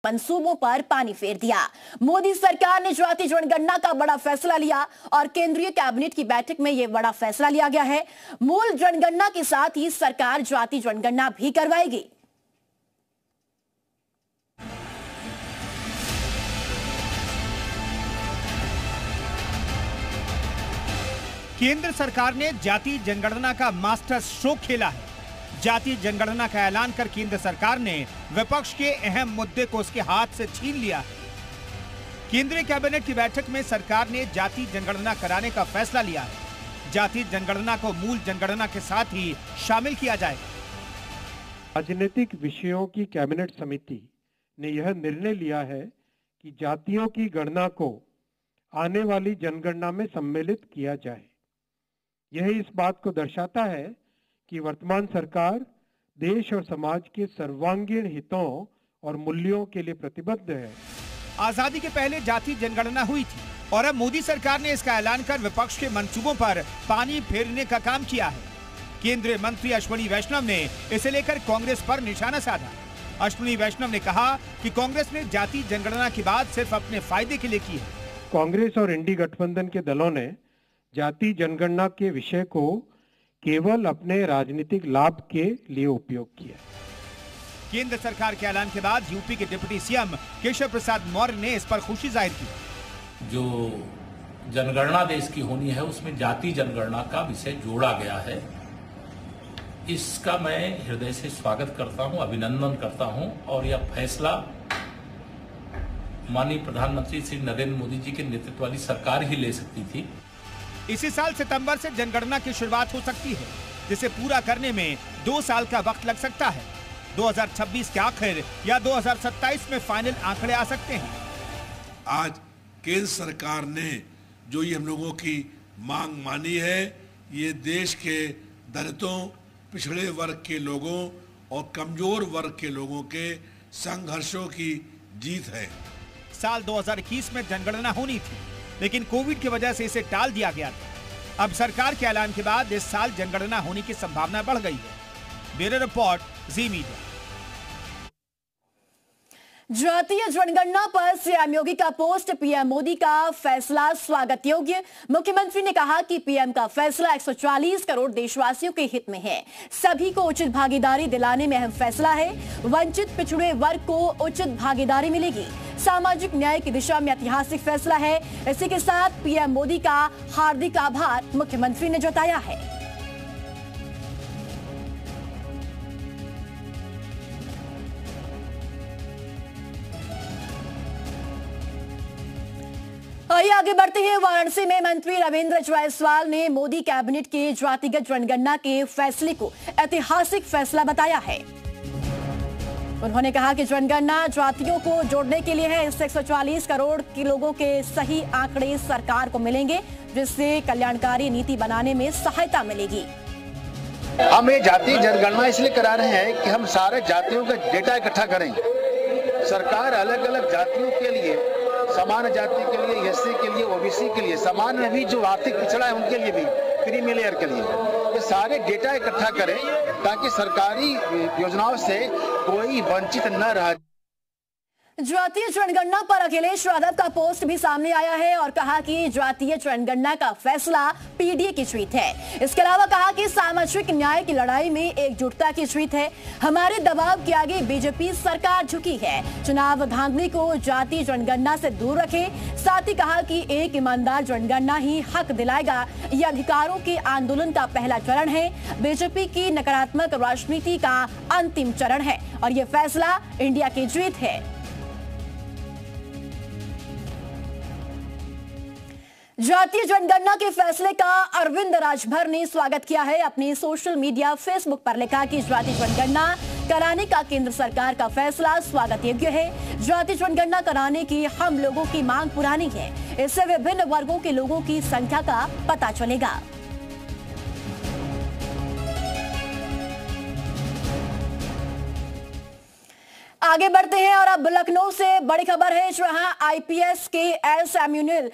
मंसूबों पर पानी फेर दिया। मोदी सरकार ने जाति जनगणना का बड़ा फैसला लिया और केंद्रीय कैबिनेट की बैठक में यह बड़ा फैसला लिया गया है। मूल जनगणना के साथ ही सरकार जाति जनगणना भी करवाएगी। केंद्र सरकार ने जाति जनगणना का मास्टर स्ट्रोक खेला है। जाति जनगणना का ऐलान कर केंद्र सरकार ने विपक्ष के अहम मुद्दे को उसके हाथ से छीन लिया है। केंद्रीय कैबिनेट की बैठक में सरकार ने जाति जनगणना कराने का फैसला लिया है। जाति जनगणना को मूल जनगणना के साथ ही शामिल किया जाएगा। राजनीतिक विषयों की कैबिनेट समिति ने यह निर्णय लिया है कि जातियों की गणना को आने वाली जनगणना में सम्मिलित किया जाए। यह इस बात को दर्शाता है कि वर्तमान सरकार देश और समाज के सर्वांगीण हितों और मूल्यों के लिए प्रतिबद्ध है। आजादी के पहले जाति जनगणना हुई थी और अब मोदी सरकार ने इसका ऐलान कर विपक्ष के मंसूबों पर पानी फेरने का काम किया है। केंद्रीय मंत्री अश्विनी वैष्णव ने इसे लेकर कांग्रेस पर निशाना साधा। अश्विनी वैष्णव ने कहा कि कांग्रेस ने जाति जनगणना की बात सिर्फ अपने फायदे के लिए की है। कांग्रेस और इंडी गठबंधन के दलों ने जाति जनगणना के विषय को केवल अपने राजनीतिक लाभ के लिए उपयोग किया। केंद्र सरकार के ऐलान के बाद यूपी के डिप्टी सीएम केशव प्रसाद मौर्य ने इस पर खुशी जाहिर की। जो जनगणना देश की होनी है उसमें जाति जनगणना का विषय जोड़ा गया है। इसका मैं हृदय से स्वागत करता हूं, अभिनंदन करता हूं और यह फैसला माननीय प्रधानमंत्री श्री नरेंद्र मोदी जी के नेतृत्व वाली सरकार ही ले सकती थी। इसी साल सितंबर से जनगणना की शुरुआत हो सकती है, जिसे पूरा करने में 2 साल का वक्त लग सकता है। 2026 के आखिर या 2027 में फाइनल आंकड़े आ सकते हैं। आज केंद्र सरकार ने जो ये हम लोगों की मांग मानी है, ये देश के दलितों, पिछड़े वर्ग के लोगों और कमजोर वर्ग के लोगों के संघर्षों की जीत है। साल 2021 में जनगणना होनी थी, लेकिन कोविड की वजह से इसे टाल दिया गया था। अब सरकार के ऐलान के बाद इस साल जनगणना होने की संभावना बढ़ गई है। ब्यूरो रिपोर्ट, जी मीडिया। जातीय जनगणना पर सीएम योगी का पोस्ट, पीएम मोदी का फैसला स्वागत योग्य। मुख्यमंत्री ने कहा कि पीएम का फैसला 140 करोड़ देशवासियों के हित में है। सभी को उचित भागीदारी दिलाने में अहम फैसला है। वंचित पिछड़े वर्ग को उचित भागीदारी मिलेगी। सामाजिक न्याय की दिशा में ऐतिहासिक फैसला है। इसी के साथ पीएम मोदी का हार्दिक आभार मुख्यमंत्री ने जताया है। आइए आगे बढ़ते हैं। वाराणसी में मंत्री रविंद्र जायसवाल ने मोदी कैबिनेट के जातिगत जनगणना के फैसले को ऐतिहासिक फैसला बताया है। उन्होंने कहा कि जनगणना जातियों को जोड़ने के लिए है। इससे 140 करोड़ के लोगों के सही आंकड़े सरकार को मिलेंगे, जिससे कल्याणकारी नीति बनाने में सहायता मिलेगी। हम ये जातीय जनगणना इसलिए करा रहे हैं कि हम सारे जातियों का डेटा इकट्ठा करें। सरकार अलग अलग जातियों के लिए, समान जाति के लिए, एससी के लिए, ओबीसी के लिए, समान में भी जो आर्थिक पिछड़ा है उनके लिए भी, क्रीमी लेयर के लिए, ये सारे डेटा इकट्ठा करें ताकि सरकारी योजनाओं से कोई वंचित न रह। जातीय जनगणना पर अखिलेश यादव का पोस्ट भी सामने आया है और कहा कि जातीय जनगणना का फैसला पीडीए की जीत है। इसके अलावा कहा कि सामाजिक न्याय की लड़ाई में एकजुटता की जीत है। हमारे दबाव के आगे बीजेपी सरकार झुकी है। चुनाव धांधली को जातीय जनगणना से दूर रखें। साथ ही कहा कि एक ईमानदार जनगणना ही हक दिलाएगा। यह अधिकारों के आंदोलन का पहला चरण है। बीजेपी की नकारात्मक राजनीति का अंतिम चरण है और यह फैसला इंडिया की जीत है। जातीय जनगणना के फैसले का अरविंद राजभर ने स्वागत किया है। अपने सोशल मीडिया फेसबुक पर लिखा कि जातीय जनगणना कराने का केंद्र सरकार का फैसला स्वागत योग्य है। जातीय जनगणना कराने की हम लोगों की मांग पुरानी है। इससे विभिन्न वर्गों के लोगों की संख्या का पता चलेगा। आगे बढ़ते हैं और अब लखनऊ से बड़ी खबर है, जहां आईपीएस के एस एम्यूनिल